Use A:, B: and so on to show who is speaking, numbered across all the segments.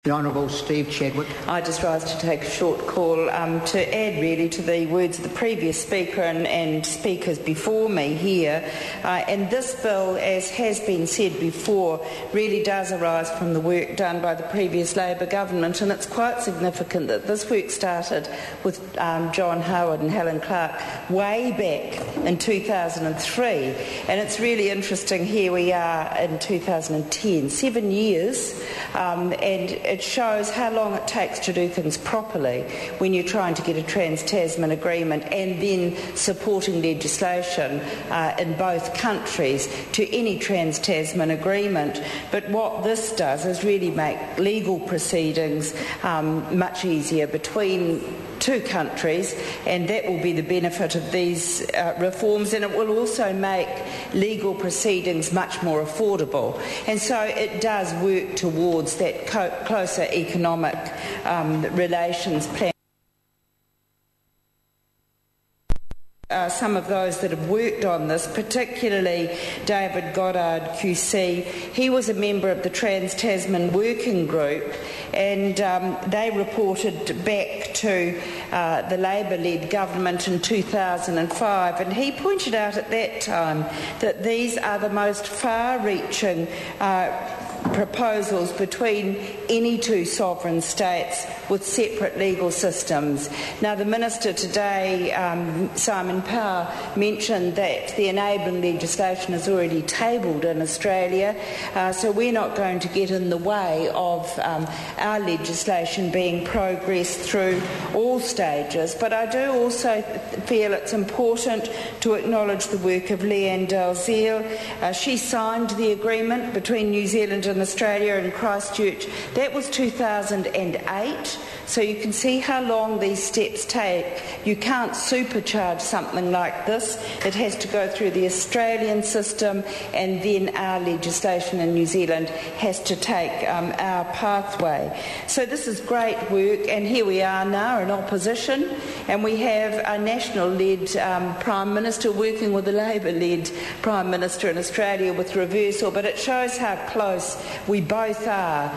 A: The Honourable Steve Chadwick.
B: I just rise to take a short call to add really to the words of the previous speaker and speakers before me here. And this bill, as has been said before, really does arise from the work done by the previous Labor government, and it's quite significant that this work started with John Howard and Helen Clark way back in 2003. And it's really interesting, here we are in 2010, 7 years, and it shows how long it takes to do things properly when you're trying to get a Trans-Tasman agreement and then supporting legislation in both countries to any Trans-Tasman agreement. But what this does is really make legal proceedings much easier between two countries, and that will be the benefit of these reforms, and it will also make legal proceedings much more affordable. And so it does work towards that closer economic relations plan. Some of those that have worked on this, particularly David Goddard QC, he was a member of the Trans-Tasman Working Group, and they reported back to the Labor-led government in 2005, and he pointed out at that time that these are the most far-reaching proposals between any two sovereign states with separate legal systems. Now, the Minister today, Simon Power, mentioned that the enabling legislation is already tabled in Australia, so we're not going to get in the way of our legislation being progressed through all stages. But I do also feel it's important to acknowledge the work of Leanne Dalziel. She signed the agreement between New Zealand and Australia in Christchurch. That was 2008, so you can see how long these steps take. You can't supercharge something like this. It has to go through the Australian system, and then our legislation in New Zealand has to take our pathway. So this is great work, and here we are now in opposition, and we have a national-led Prime Minister working with a Labor-led Prime Minister in Australia with reversal, but it shows how close we both are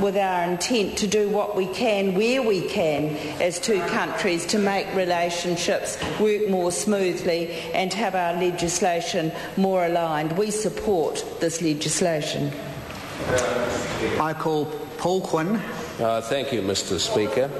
B: with our intent to do what we can, where we can, as two countries to make relationships work more smoothly and have our legislation more aligned. We support this legislation.
A: I call Paul Quinn.
C: Thank you, Mr. Speaker.